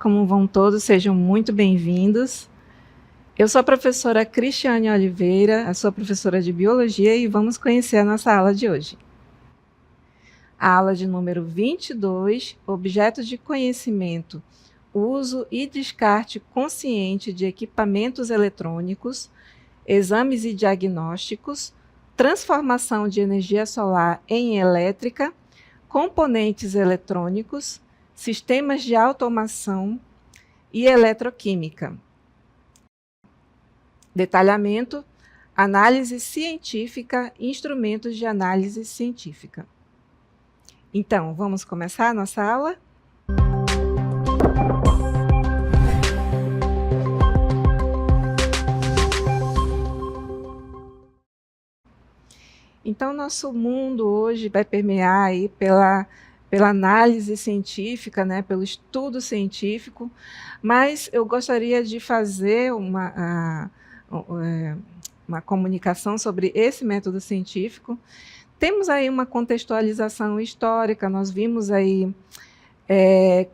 como vão todos? Sejam muito bem-vindos. Eu sou a professora Cristiane Oliveira, a sua professora de Biologia, e vamos conhecer a nossa aula de hoje. A aula de número 22, Objetos de Conhecimento, Uso e Descarte Consciente de Equipamentos Eletrônicos, Exames e Diagnósticos, Transformação de Energia Solar em Elétrica, Componentes Eletrônicos, Sistemas de Automação e Eletroquímica. Detalhamento, análise científica, instrumentos de análise científica. Então, vamos começar a nossa aula? Então, nosso mundo hoje vai permear aí pela análise científica, né, pelo estudo científico, mas eu gostaria de fazer uma comunicação sobre esse método científico. Temos aí uma contextualização histórica, nós vimos aí,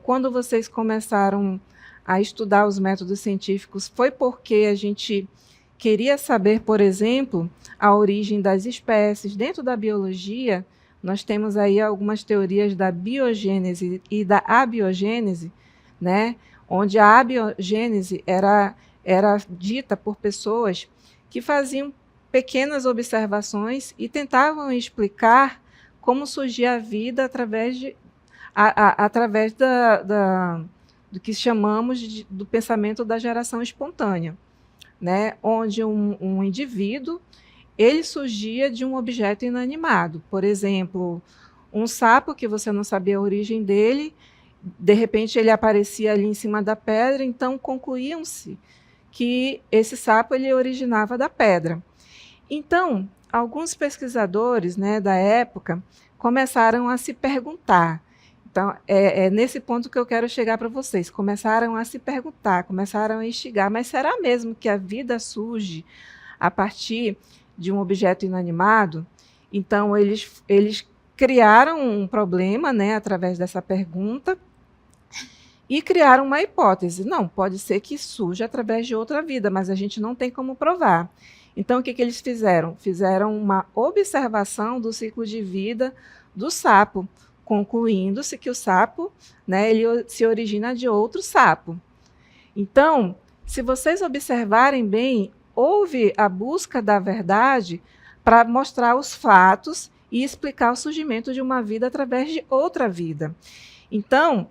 quando vocês começaram a estudar os métodos científicos, foi porque a gente queria saber, por exemplo, a origem das espécies. Dentro da biologia, nós temos aí algumas teorias da biogênese e da abiogênese, né? Onde a abiogênese era dita por pessoas que faziam pequenas observações e tentavam explicar como surgia a vida através do que chamamos do pensamento da geração espontânea, né? Onde um indivíduo ele surgia de um objeto inanimado. Por exemplo, um sapo que você não sabia a origem dele, de repente ele aparecia ali em cima da pedra, então concluíam-se que esse sapo ele originava da pedra. Então, alguns pesquisadores, né, da época começaram a se perguntar. Então, é nesse ponto que eu quero chegar para vocês. Começaram a se perguntar, começaram a instigar, mas será mesmo que a vida surge a partir de um objeto inanimado? Então, eles criaram um problema, né, através dessa pergunta, e criaram uma hipótese. Não, pode ser que surja através de outra vida, mas a gente não tem como provar. Então, o que eles fizeram? Fizeram uma observação do ciclo de vida do sapo, concluindo-se que o sapo, né, ele se origina de outro sapo. Então, se vocês observarem bem, houve a busca da verdade para mostrar os fatos e explicar o surgimento de uma vida através de outra vida. Então,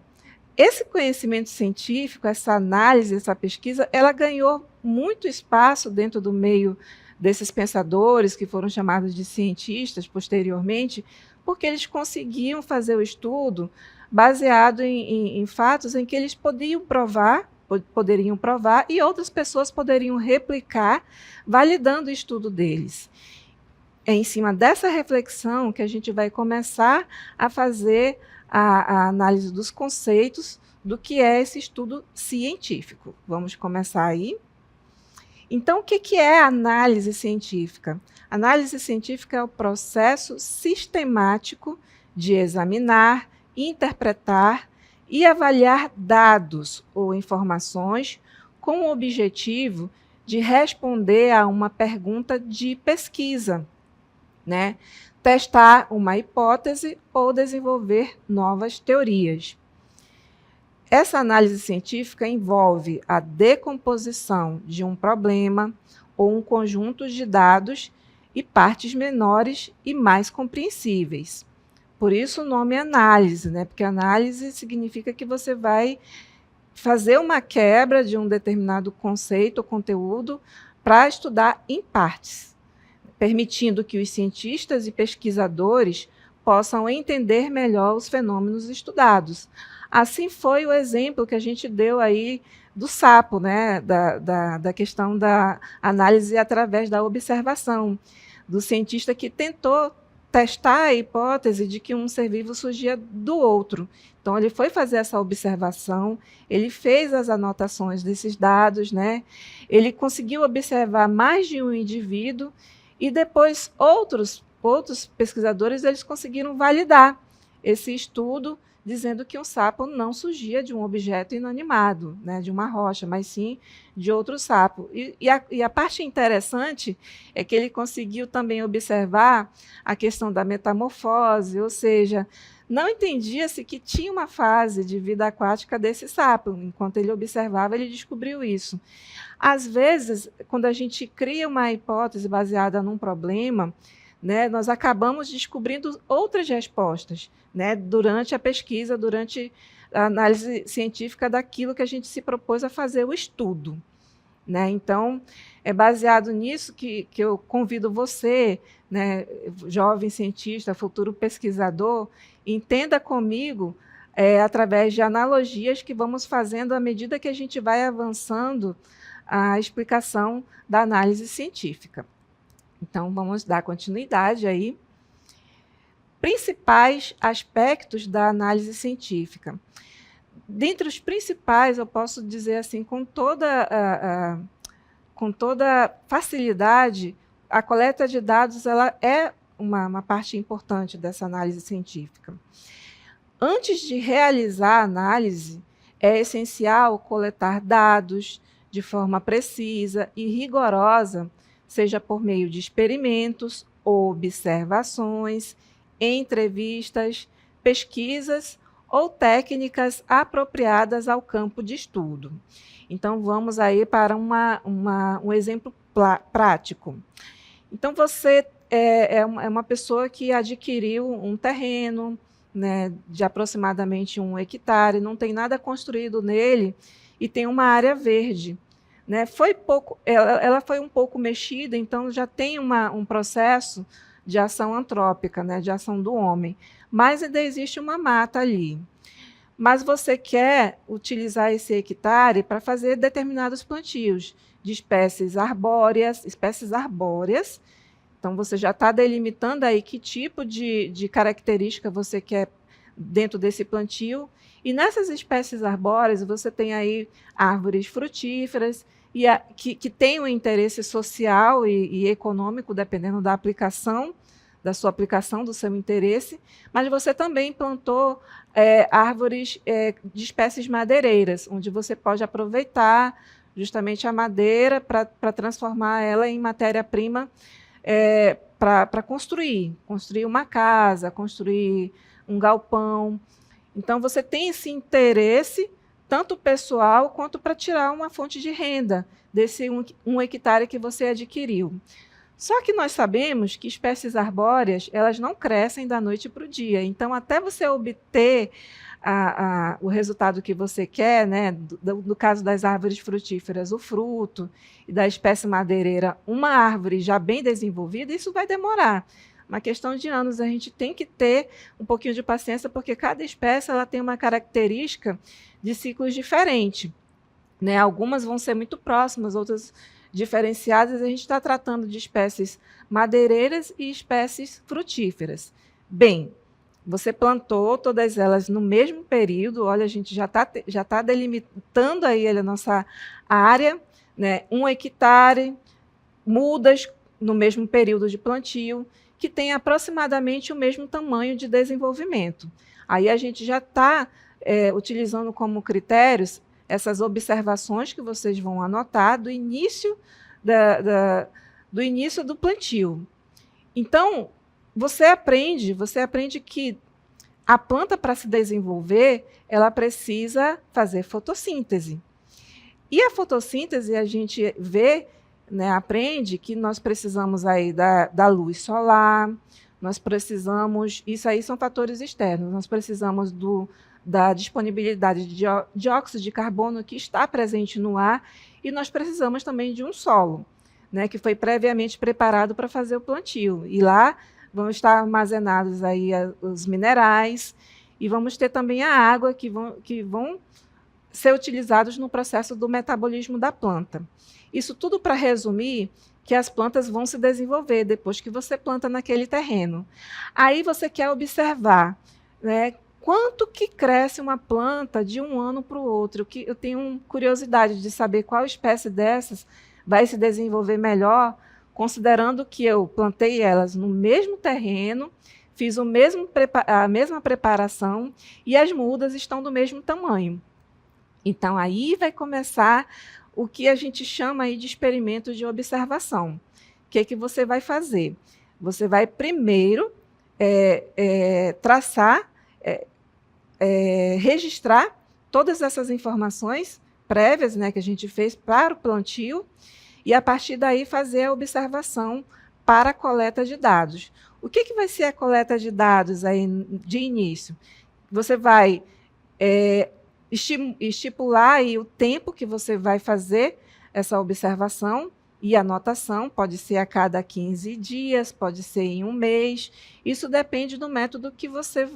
esse conhecimento científico, essa análise, essa pesquisa, ela ganhou muito espaço dentro do meio desses pensadores, que foram chamados de cientistas posteriormente, porque eles conseguiam fazer o estudo baseado em fatos em que eles poderiam provar e outras pessoas poderiam replicar, validando o estudo deles. É em cima dessa reflexão que a gente vai começar a fazer a análise dos conceitos do que é esse estudo científico. Vamos começar aí? Então, o que é a análise científica? A análise científica é o processo sistemático de examinar, interpretar e avaliar dados ou informações com o objetivo de responder a uma pergunta de pesquisa, né? Testar uma hipótese ou desenvolver novas teorias. Essa análise científica envolve a decomposição de um problema ou um conjunto de dados e partes menores e mais compreensíveis. Por isso o nome é análise, né? Porque análise significa que você vai fazer uma quebra de um determinado conceito ou conteúdo para estudar em partes, permitindo que os cientistas e pesquisadores possam entender melhor os fenômenos estudados. Assim foi o exemplo que a gente deu aí do sapo, né? da questão da análise através da observação, do cientista que tentou testar a hipótese de que um ser vivo surgia do outro. Então, ele foi fazer essa observação, ele fez as anotações desses dados, né? Ele conseguiu observar mais de um indivíduo e depois outros pesquisadores eles conseguiram validar esse estudo dizendo que um sapo não surgia de um objeto inanimado, né, de uma rocha, mas sim de outro sapo. E a parte interessante é que ele conseguiu também observar a questão da metamorfose, ou seja, não entendia-se que tinha uma fase de vida aquática desse sapo. Enquanto ele observava, ele descobriu isso. Às vezes, quando a gente cria uma hipótese baseada num problema, né, nós acabamos descobrindo outras respostas, né, durante a pesquisa, durante a análise científica daquilo que a gente se propôs a fazer o estudo. Né? Então, é baseado nisso que eu convido você, né, jovem cientista, futuro pesquisador, entenda comigo, através de analogias que vamos fazendo à medida que a gente vai avançando a explicação da análise científica. Então, vamos dar continuidade aí. Principais aspectos da análise científica. Dentre os principais, eu posso dizer assim, com toda facilidade, a coleta de dados ela é uma parte importante dessa análise científica. Antes de realizar a análise, é essencial coletar dados de forma precisa e rigorosa, seja por meio de experimentos, observações, entrevistas, pesquisas ou técnicas apropriadas ao campo de estudo. Então, vamos aí para um exemplo prático. Então, você é uma pessoa que adquiriu um terreno, né, de aproximadamente 1 hectare, não tem nada construído nele e tem uma área verde. Né? Ela foi um pouco mexida, então já tem um processo de ação antrópica, né, de ação do homem, mas ainda existe uma mata ali. Mas você quer utilizar esse hectare para fazer determinados plantios de espécies arbóreas. Então, você já está delimitando aí que tipo de característica você quer dentro desse plantio. E nessas espécies arbóreas, você tem aí árvores frutíferas que têm um interesse social e econômico, dependendo da aplicação, da sua aplicação, do seu interesse, mas você também plantou árvores de espécies madeireiras, onde você pode aproveitar justamente a madeira para transformar ela em matéria-prima para construir uma casa, construir um galpão. Então, você tem esse interesse, tanto pessoal quanto para tirar uma fonte de renda desse 1 hectare que você adquiriu. Só que nós sabemos que espécies arbóreas elas não crescem da noite para o dia. Então, até você obter o resultado que você quer, né, no caso das árvores frutíferas, o fruto, e da espécie madeireira, uma árvore já bem desenvolvida, isso vai demorar. Uma questão de anos, a gente tem que ter um pouquinho de paciência, porque cada espécie ela tem uma característica de ciclos diferentes. Né? Algumas vão ser muito próximas, outras diferenciadas. A gente está tratando de espécies madeireiras e espécies frutíferas. Bem, você plantou todas elas no mesmo período. Olha, a gente já tá delimitando aí a nossa área, né? 1 hectare, mudas no mesmo período de plantio, que tem aproximadamente o mesmo tamanho de desenvolvimento. Aí a gente já está utilizando como critérios essas observações que vocês vão anotar do início do plantio. Então, você aprende que a planta, para se desenvolver, ela precisa fazer fotossíntese. E a fotossíntese, a gente vê, né, aprende que nós precisamos aí da luz solar, nós precisamos, isso aí são fatores externos, nós precisamos da disponibilidade de dióxido de carbono que está presente no ar, e nós precisamos também de um solo, né, que foi previamente preparado para fazer o plantio. E lá vão estar armazenados aí os minerais, e vamos ter também a água que vão ser utilizados no processo do metabolismo da planta. Isso tudo para resumir que as plantas vão se desenvolver depois que você planta naquele terreno. Aí você quer observar, né, quanto que cresce uma planta de um ano para o outro. Eu tenho curiosidade de saber qual espécie dessas vai se desenvolver melhor, considerando que eu plantei elas no mesmo terreno, fiz a mesma preparação e as mudas estão do mesmo tamanho. Então, aí vai começar o que a gente chama aí de experimento de observação. O que você vai fazer? Você vai primeiro traçar, registrar todas essas informações prévias, né, que a gente fez para o plantio, e a partir daí fazer a observação para a coleta de dados. O que vai ser a coleta de dados aí de início? Você vai estipular aí o tempo que você vai fazer essa observação e anotação, pode ser a cada 15 dias, pode ser em um mês, isso depende do método que você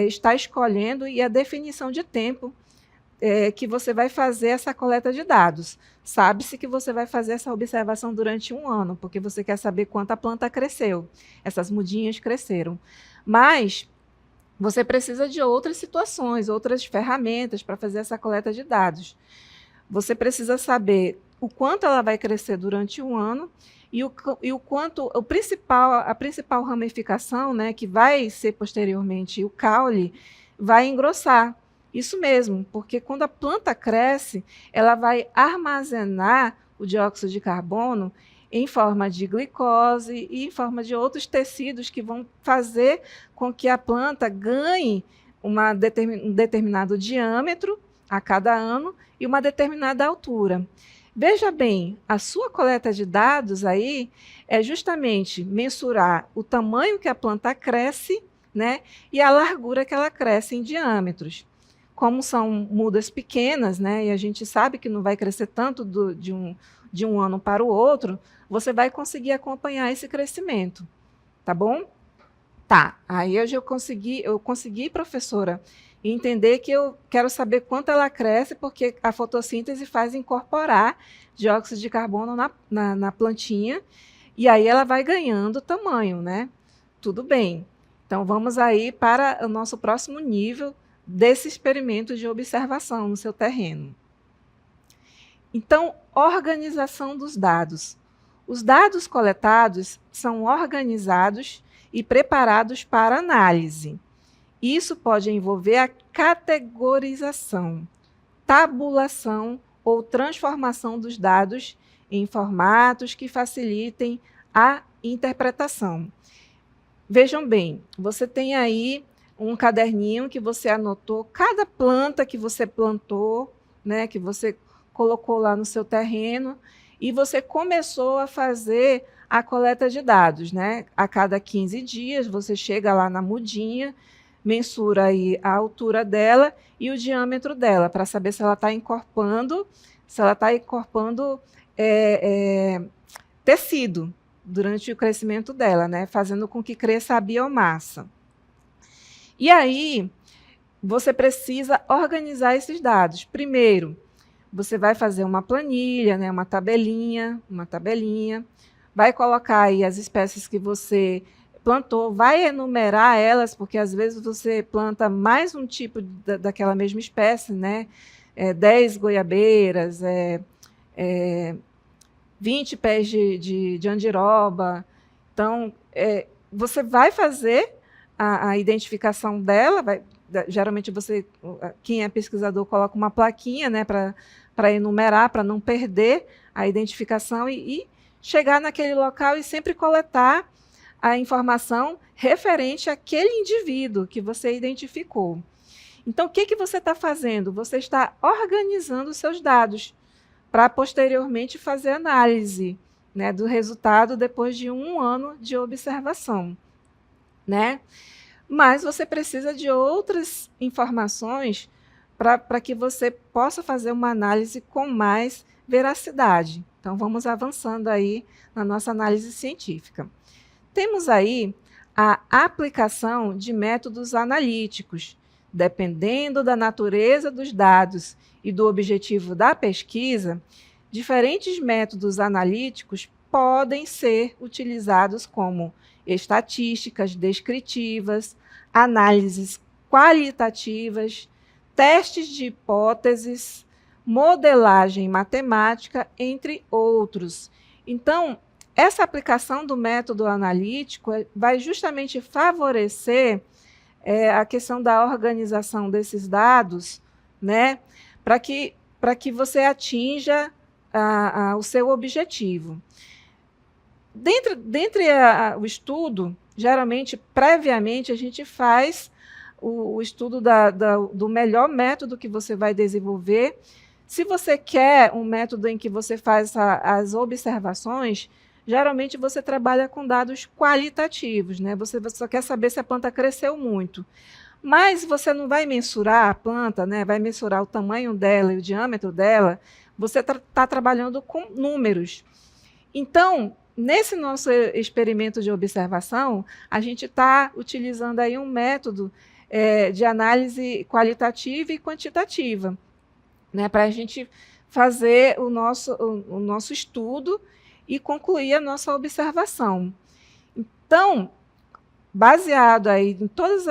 está escolhendo e a definição de tempo que você vai fazer essa coleta de dados. Sabe-se que você vai fazer essa observação durante um ano, porque você quer saber quanto a planta cresceu, essas mudinhas cresceram. Mas você precisa de outras situações, outras ferramentas para fazer essa coleta de dados. Você precisa saber o quanto ela vai crescer durante um ano e o quanto a principal ramificação, né, que vai ser posteriormente o caule, vai engrossar. Isso mesmo, porque quando a planta cresce, ela vai armazenar o dióxido de carbono em forma de glicose e em forma de outros tecidos que vão fazer com que a planta ganhe um determinado diâmetro a cada ano e uma determinada altura. Veja bem, a sua coleta de dados aí é justamente mensurar o tamanho que a planta cresce, né, e a largura que ela cresce em diâmetros. Como são mudas pequenas, né, e a gente sabe que não vai crescer tanto de um ano para o outro, você vai conseguir acompanhar esse crescimento, tá bom? Tá, aí hoje eu consegui, professora, entender que eu quero saber quanto ela cresce, porque a fotossíntese faz incorporar dióxido de carbono na plantinha, e aí ela vai ganhando tamanho, né? Tudo bem. Então, vamos aí para o nosso próximo nível desse experimento de observação no seu terreno. Então, organização dos dados. Os dados coletados são organizados e preparados para análise. Isso pode envolver a categorização, tabulação ou transformação dos dados em formatos que facilitem a interpretação. Vejam bem, você tem aí um caderninho que você anotou cada planta que você plantou, né, que você colocou lá no seu terreno, e você começou a fazer a coleta de dados, né? A cada 15 dias você chega lá na mudinha, mensura aí a altura dela e o diâmetro dela, para saber se ela está incorporando, tecido durante o crescimento dela, né? Fazendo com que cresça a biomassa. E aí, você precisa organizar esses dados. Primeiro, você vai fazer uma planilha, né, uma tabelinha, vai colocar aí as espécies que você plantou, vai enumerar elas, porque às vezes você planta mais um tipo daquela mesma espécie, né? 10 goiabeiras, 20 pés de andiroba. Então, você vai fazer a identificação dela, geralmente quem é pesquisador coloca uma plaquinha, né, para enumerar, para não perder a identificação e chegar naquele local e sempre coletar a informação referente àquele indivíduo que você identificou. Então, o que você está fazendo? Você está organizando os seus dados para posteriormente fazer análise, né, do resultado depois de um ano de observação, né? Mas você precisa de outras informações para que você possa fazer uma análise com mais veracidade. Então, vamos avançando aí na nossa análise científica. Temos aí a aplicação de métodos analíticos. Dependendo da natureza dos dados e do objetivo da pesquisa, diferentes métodos analíticos podem ser utilizados como estatísticas descritivas, análises qualitativas, testes de hipóteses, modelagem matemática, entre outros. Então, essa aplicação do método analítico vai justamente favorecer a questão da organização desses dados, né, para que você atinja o seu objetivo. Dentre o estudo, geralmente, previamente, a gente faz o estudo do melhor método que você vai desenvolver. Se você quer um método em que você faz as observações, geralmente você trabalha com dados qualitativos, né? Você só quer saber se a planta cresceu muito. Mas você não vai mensurar a planta, né? Vai mensurar o tamanho dela e o diâmetro dela. Você está trabalhando com números. Então, nesse nosso experimento de observação, a gente está utilizando aí um método de análise qualitativa e quantitativa, né, para a gente fazer o nosso estudo e concluir a nossa observação. Então, baseado aí em todos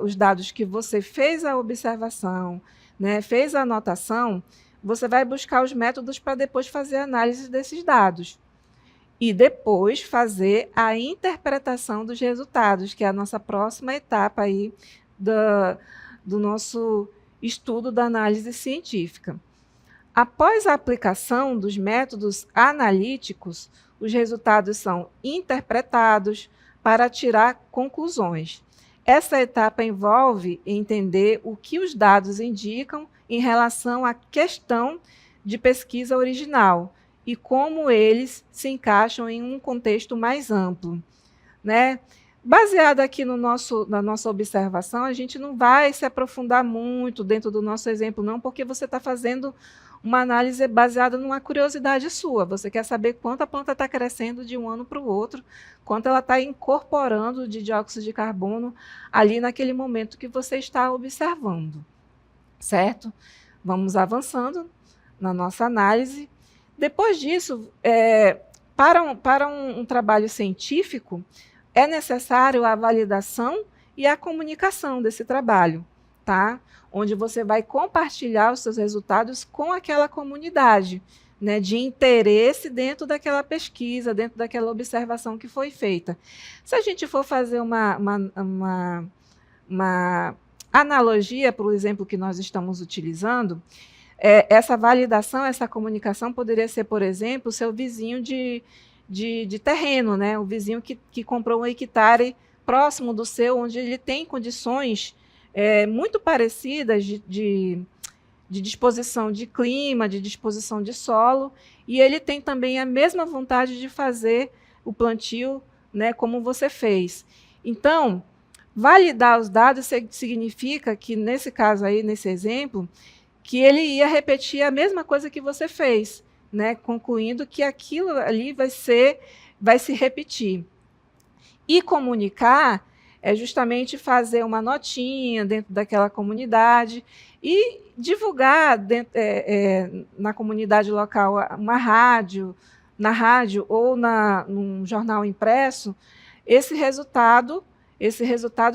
os dados que você fez a observação, né, fez a anotação, você vai buscar os métodos para depois fazer a análise desses dados. E depois fazer a interpretação dos resultados, que é a nossa próxima etapa aí do nosso estudo da análise científica. Após a aplicação dos métodos analíticos, os resultados são interpretados para tirar conclusões. Essa etapa envolve entender o que os dados indicam em relação à questão de pesquisa original e como eles se encaixam em um contexto mais amplo, né? Baseado aqui na nossa observação, a gente não vai se aprofundar muito dentro do nosso exemplo, não, porque você está fazendo uma análise baseada numa curiosidade sua. Você quer saber quanto a planta está crescendo de um ano para o outro, quanto ela está incorporando de dióxido de carbono ali naquele momento que você está observando, certo? Vamos avançando na nossa análise. Depois disso, para um trabalho científico, é necessário a validação e a comunicação desse trabalho, tá? Onde você vai compartilhar os seus resultados com aquela comunidade, né, de interesse dentro daquela pesquisa, dentro daquela observação que foi feita. Se a gente for fazer uma analogia para o exemplo que nós estamos utilizando, essa validação, essa comunicação poderia ser, por exemplo, o seu vizinho de terreno, né? O vizinho que comprou um hectare próximo do seu, onde ele tem condições muito parecidas de disposição de clima, de disposição de solo, e ele tem também a mesma vontade de fazer o plantio, né, como você fez. Então, validar os dados significa que, nesse caso aí, nesse exemplo, que ele ia repetir a mesma coisa que você fez, né, concluindo que aquilo ali vai se repetir. E comunicar é justamente fazer uma notinha dentro daquela comunidade e divulgar na comunidade local na rádio ou num jornal impresso esse resultado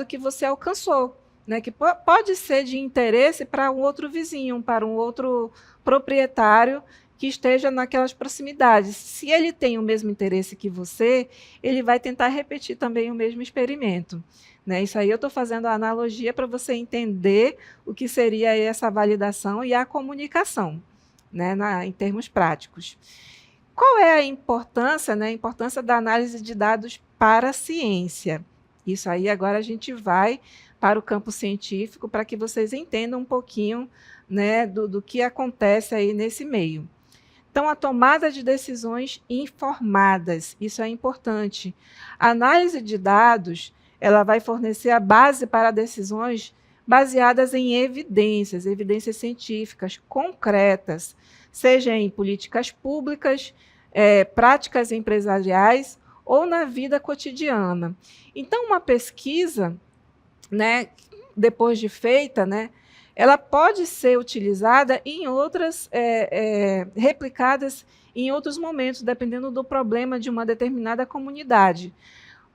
que você alcançou, né, que pode ser de interesse para um outro vizinho, para um outro proprietário que esteja naquelas proximidades. Se ele tem o mesmo interesse que você, ele vai tentar repetir também o mesmo experimento, né? Isso aí eu estou fazendo a analogia para você entender o que seria essa validação e a comunicação, né, em termos práticos. Qual é a importância, né, a importância da análise de dados para a ciência? Isso aí agora a gente vai para o campo científico para que vocês entendam um pouquinho, né, do que acontece aí nesse meio. Então, a tomada de decisões informadas, isso é importante. A análise de dados, ela vai fornecer a base para decisões baseadas em evidências científicas concretas, seja em políticas públicas, práticas empresariais ou na vida cotidiana. Então, uma pesquisa, né, depois de feita, né, ela pode ser utilizada em outras, replicadas em outros momentos, dependendo do problema de uma determinada comunidade,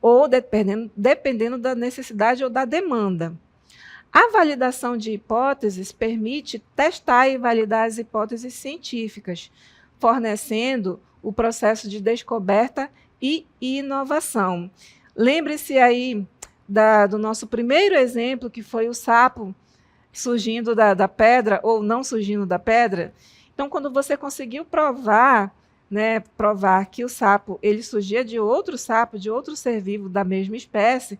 ou dependendo da necessidade ou da demanda. A validação de hipóteses permite testar e validar as hipóteses científicas, fornecendo o processo de descoberta e inovação. Lembre-se aí do nosso primeiro exemplo, que foi o sapo surgindo da pedra ou não surgindo da pedra. Então, quando você conseguiu provar que o sapo ele surgia de outro sapo, de outro ser vivo da mesma espécie,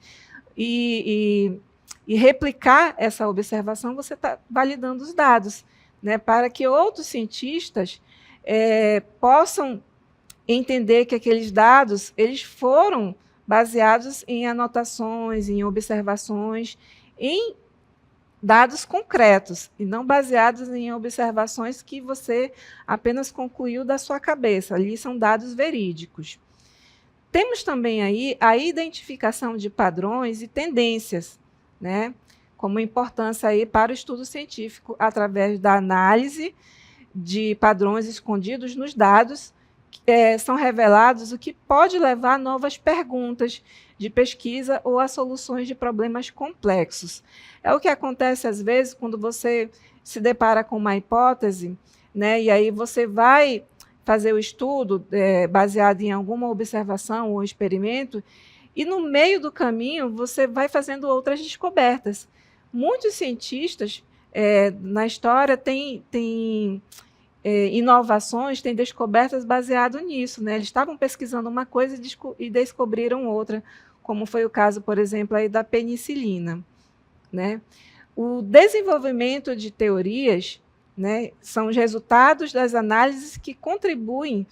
e replicar essa observação, você está validando os dados, né, para que outros cientistas possam entender que aqueles dados eles foram baseados em anotações, em observações, em dados concretos, e não baseados em observações que você apenas concluiu da sua cabeça. Ali são dados verídicos. Temos também aí a identificação de padrões e tendências, né, como importância aí para o estudo científico, através da análise de padrões escondidos nos dados, são revelados, o que pode levar a novas perguntas de pesquisa ou a soluções de problemas complexos. É o que acontece às vezes quando você se depara com uma hipótese, né, e aí você vai fazer o estudo baseado em alguma observação ou experimento, e no meio do caminho você vai fazendo outras descobertas. Muitos cientistas na história têm inovações, têm descobertas baseado nisso, né? Eles estavam pesquisando uma coisa e descobriram outra, como foi o caso, por exemplo, aí da penicilina, né? O desenvolvimento de teorias, né, são os resultados das análises que contribuem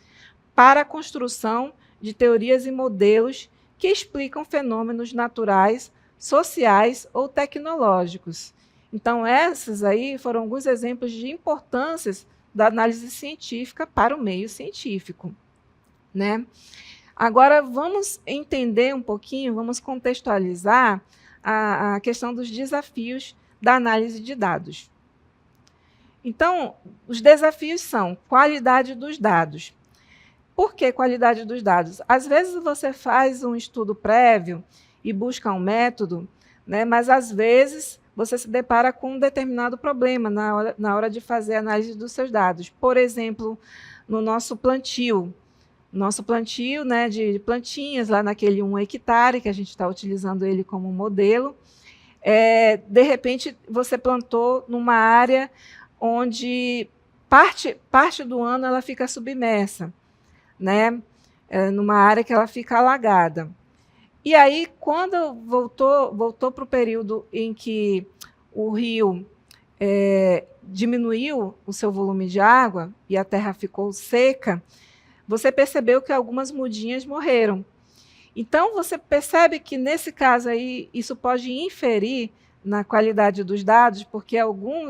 para a construção de teorias e modelos que explicam fenômenos naturais, sociais ou tecnológicos. Então, esses aí foram alguns exemplos de importâncias da análise científica para o meio científico, né? Agora, vamos entender um pouquinho, vamos contextualizar a questão dos desafios da análise de dados. Então, os desafios são qualidade dos dados. Por que qualidade dos dados? Às vezes você faz um estudo prévio e busca um método, né, mas às vezes você se depara com um determinado problema na hora de fazer a análise dos seus dados. Por exemplo, no nosso plantio, né, de plantinhas, lá naquele 1 hectare, que a gente está utilizando ele como modelo, de repente você plantou numa área onde parte do ano ela fica submersa, né, numa área que ela fica alagada. E aí, quando voltou para o período em que o rio diminuiu o seu volume de água e a terra ficou seca, você percebeu que algumas mudinhas morreram. Então, você percebe que, nesse caso aí, isso pode inferir na qualidade dos dados, porque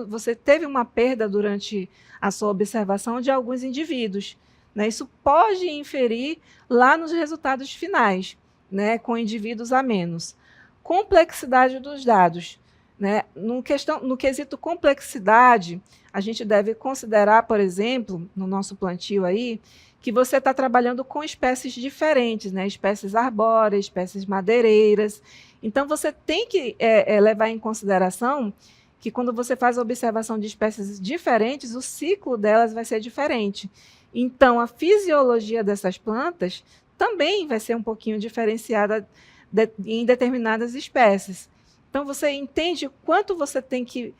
você teve uma perda durante a sua observação de alguns indivíduos, né? Isso pode inferir lá nos resultados finais, né, com indivíduos a menos. Complexidade dos dados, né? No quesito complexidade, a gente deve considerar, por exemplo, no nosso plantio aí, que você está trabalhando com espécies diferentes, né? Espécies arbóreas, espécies madeireiras. Então, você tem que levar em consideração que, quando você faz a observação de espécies diferentes, o ciclo delas vai ser diferente. Então, a fisiologia dessas plantas também vai ser um pouquinho diferenciada em determinadas espécies. Então, você entende o quanto você tem que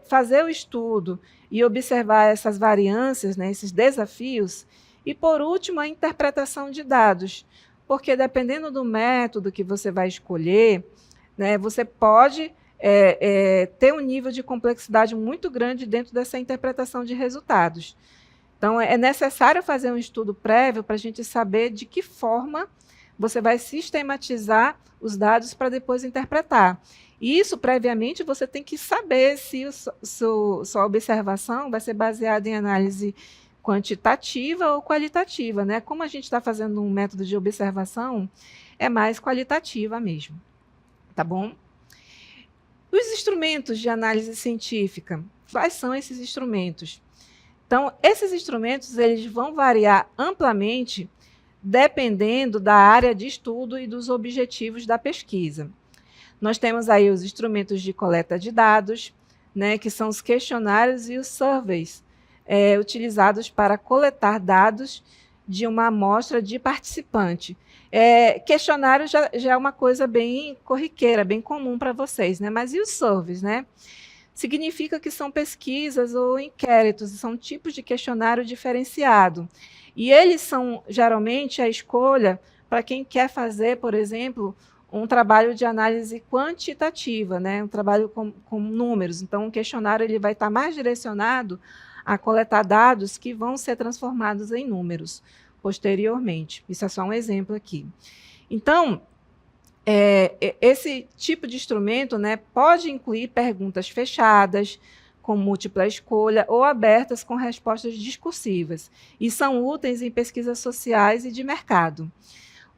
fazer o estudo e observar essas variâncias, né, esses desafios. E, por último, a interpretação de dados, porque, dependendo do método que você vai escolher, né, você pode ter um nível de complexidade muito grande dentro dessa interpretação de resultados. Então, é necessário fazer um estudo prévio para a gente saber de que forma você vai sistematizar os dados para depois interpretar. E isso, previamente, você tem que saber se sua observação vai ser baseada em análise quantitativa ou qualitativa, né? Como a gente está fazendo um método de observação, é mais qualitativa mesmo, tá bom? Os instrumentos de análise científica, quais são esses instrumentos? Então, esses instrumentos eles vão variar amplamente dependendo da área de estudo e dos objetivos da pesquisa. Nós temos aí os instrumentos de coleta de dados, né, que são os questionários e os surveys, utilizados para coletar dados de uma amostra de participante. Questionário já é uma coisa bem corriqueira, bem comum para vocês, né? Mas e os surveys, né? Significa que são pesquisas ou inquéritos, são tipos de questionário diferenciado. E eles são, geralmente, a escolha para quem quer fazer, por exemplo, um trabalho de análise quantitativa, né? Um trabalho com números. Então, o questionário ele vai estar mais direcionado a coletar dados que vão ser transformados em números posteriormente. Isso é só um exemplo aqui. Então, esse tipo de instrumento, né, pode incluir perguntas fechadas, com múltipla escolha, ou abertas com respostas discursivas, e são úteis em pesquisas sociais e de mercado.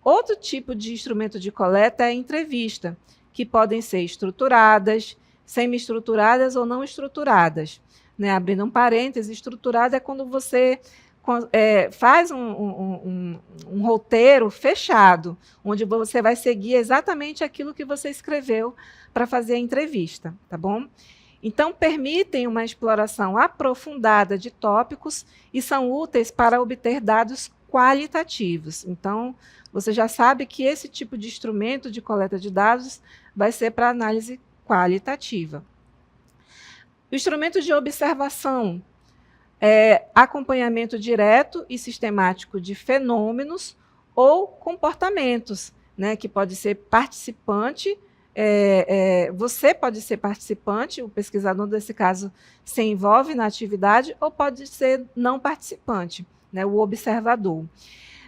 Outro tipo de instrumento de coleta é a entrevista, que podem ser estruturadas, semi-estruturadas ou não estruturadas. Né? Abrindo um parêntese, estruturada é quando você faz um roteiro fechado, onde você vai seguir exatamente aquilo que você escreveu para fazer a entrevista, tá bom? Então, permitem uma exploração aprofundada de tópicos e são úteis para obter dados qualitativos. Então, você já sabe que esse tipo de instrumento de coleta de dados vai ser para análise qualitativa. O instrumento de observação acompanhamento direto e sistemático de fenômenos ou comportamentos, né, que pode ser participante, você pode ser participante, o pesquisador, nesse caso, se envolve na atividade, ou pode ser não participante, né, o observador.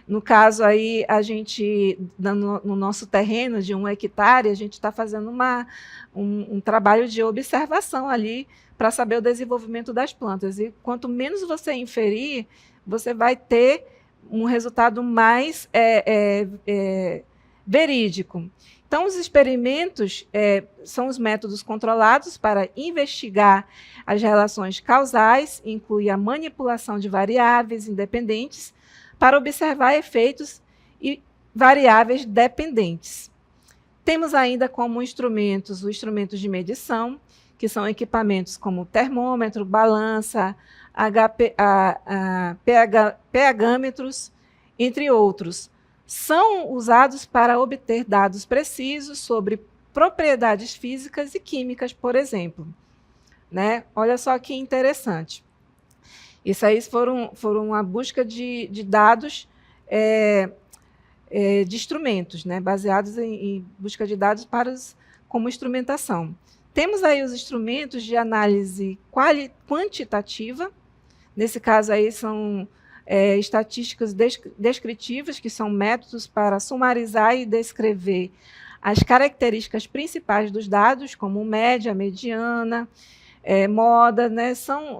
No caso aí, a gente, no nosso terreno de 1 hectare, a gente está fazendo um trabalho de observação ali para saber o desenvolvimento das plantas. E quanto menos você inferir, você vai ter um resultado mais verídico. Então, os experimentos são os métodos controlados para investigar as relações causais, inclui a manipulação de variáveis independentes, para observar efeitos e variáveis dependentes. Temos ainda como instrumentos os instrumentos de medição, que são equipamentos como termômetro, balança, pHmetros, entre outros. São usados para obter dados precisos sobre propriedades físicas e químicas, por exemplo. Né? Olha só que interessante. Isso aí foram uma busca de dados de instrumentos, né, baseados em busca de dados como instrumentação. Temos aí os instrumentos de análise quantitativa. Nesse caso aí são estatísticas descritivas, que são métodos para sumarizar e descrever as características principais dos dados, como média, mediana, moda, né, são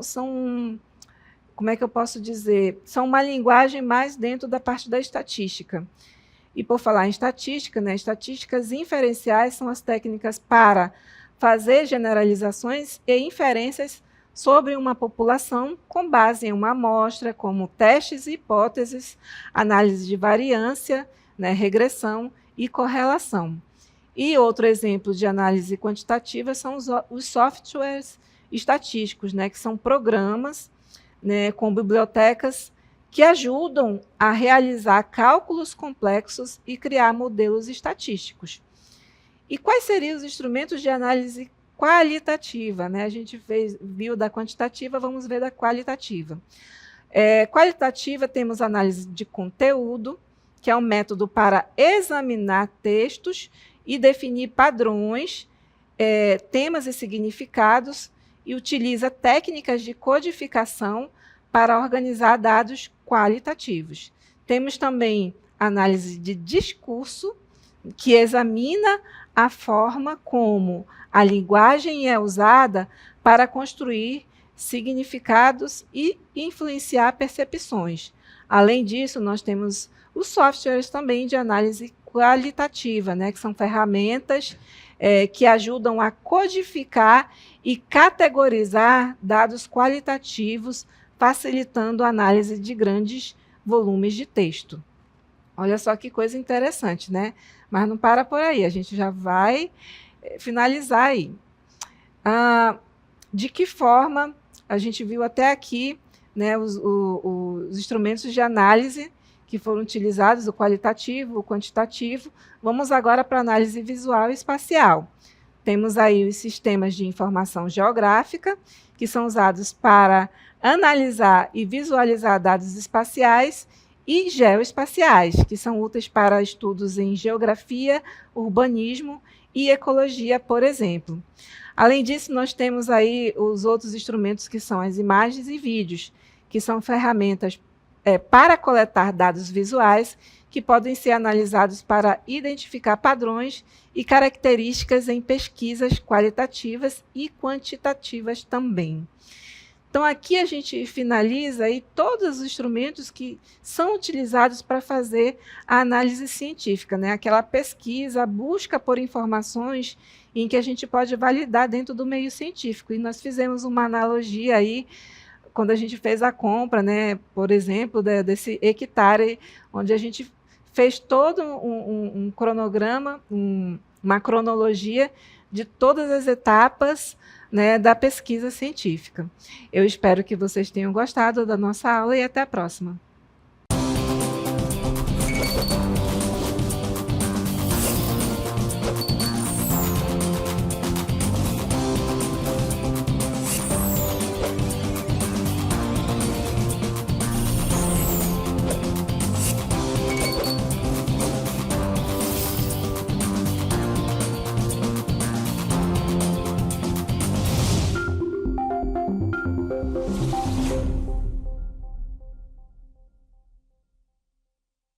como é que eu posso dizer? São uma linguagem mais dentro da parte da estatística. E por falar em estatística, né, estatísticas inferenciais são as técnicas para fazer generalizações e inferências sobre uma população com base em uma amostra, como testes e hipóteses, análise de variância, né, regressão e correlação. E outro exemplo de análise quantitativa são os softwares estatísticos, né, que são programas, né, com bibliotecas que ajudam a realizar cálculos complexos e criar modelos estatísticos. E quais seriam os instrumentos de análise qualitativa? Né? A gente viu da quantitativa, vamos ver da qualitativa. Qualitativa, temos análise de conteúdo, que é um método para examinar textos e definir padrões, temas e significados, e utiliza técnicas de codificação para organizar dados qualitativos. Temos também análise de discurso, que examina a forma como a linguagem é usada para construir significados e influenciar percepções. Além disso, nós temos os softwares também de análise qualitativa, né, que são ferramentas que ajudam a codificar e categorizar dados qualitativos, facilitando a análise de grandes volumes de texto. Olha só que coisa interessante, né? Mas não para por aí, a gente já vai finalizar aí. De que forma, a gente viu até aqui, né, os instrumentos de análise que foram utilizados, o qualitativo, o quantitativo. Vamos agora para a análise visual e espacial. Temos aí os sistemas de informação geográfica, que são usados para analisar e visualizar dados espaciais, e geoespaciais, que são úteis para estudos em geografia, urbanismo e ecologia, por exemplo. Além disso, nós temos aí os outros instrumentos que são as imagens e vídeos, que são ferramentas para coletar dados visuais que podem ser analisados para identificar padrões e características em pesquisas qualitativas e quantitativas também. Então, aqui a gente finaliza aí todos os instrumentos que são utilizados para fazer a análise científica, né? Aquela pesquisa, a busca por informações em que a gente pode validar dentro do meio científico. E nós fizemos uma analogia aí, quando a gente fez a compra, né, por exemplo, desse hectare, onde a gente fez todo um cronograma, uma cronologia de todas as etapas, né, da pesquisa científica. Eu espero que vocês tenham gostado da nossa aula e até a próxima.